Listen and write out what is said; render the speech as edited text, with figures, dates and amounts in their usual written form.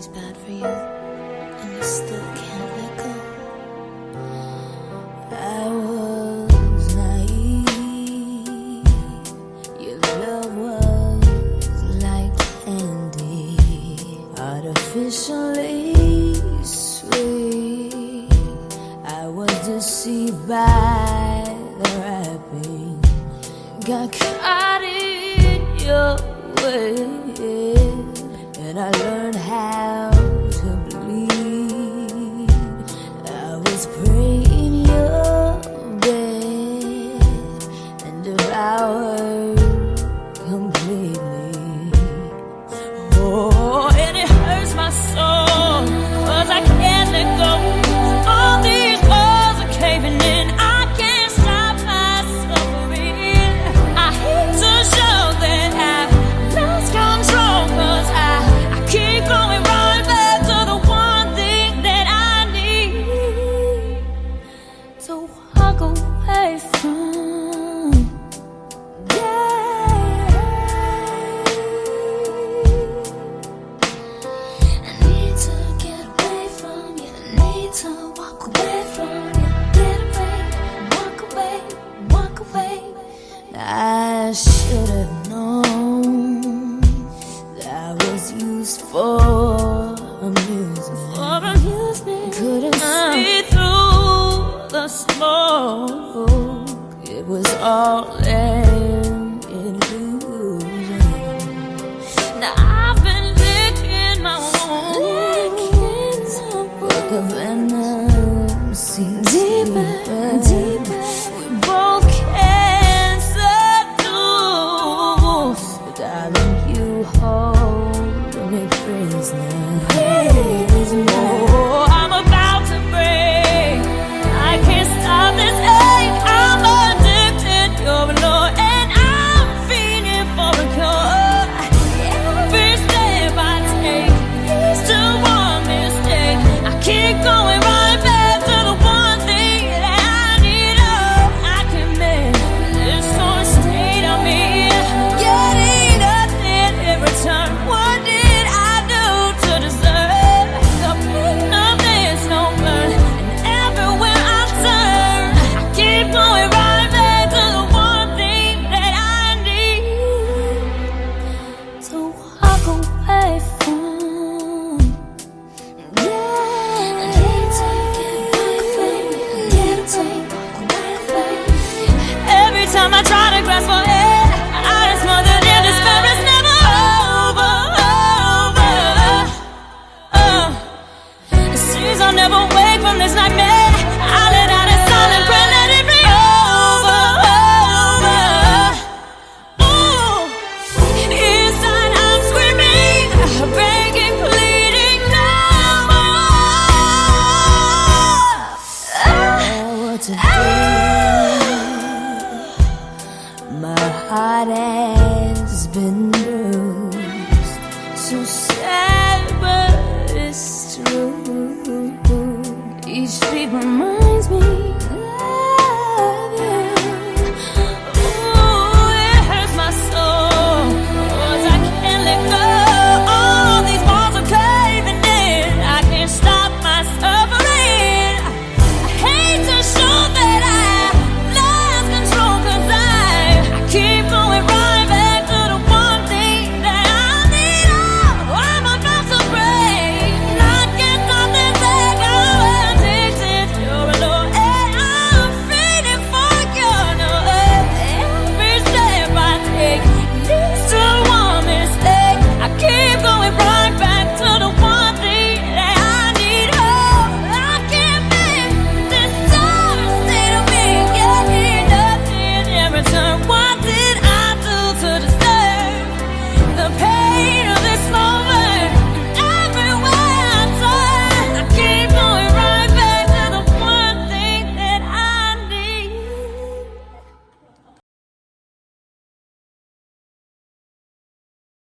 he's bad for you, and you still can't let go. I was naive, your love was like candy, artificially sweet. I was deceived by the wrapping, got caught in your web, and I learned how to bleed. I was praying your bed and devoured completely. Oh, and it hurts my soul, 'cause I can't let go. All these walls are caving in, I can't stop my suffering. I hate to show that I've lost control, 'cause I keep going right back to the one thing that I need to walk away from. Yeah, I need to get away from you. I need to walk away from you. Get away, walk away, walk away. I should have known that I was used for amusement. Couldn't see through the smoke. It was all an illusion. Now I've been licking my wounds, but the venom seems deeper and deeper. We both can't seduce, darling. You hold me prisoner. Oh, I'm about to break. I can't stop this ache. I'm addicted. You're alone, and I'm feeling for a cure. Every step I take leads to one mistake. I keep going right back to the one thing that I need. Oh, I commit this sort of state of me, getting nothing in return. What did I do to deserve the pain of this no burn? And everywhere I turn, I keep going right back to the one thing that I need to walk away from. Yeah, I need to get away, get away, walk away. Every time I try to grasp for air, I am smothered in despair. It's never over, over. It seems I'll never wake from this nightmare. I let out a silent prayer, let it be over, over. Ooh, inside I'm screaming, begging, pleading, no more. What to do? My heart has been bruised, so sad, but it's true. Each street reminds me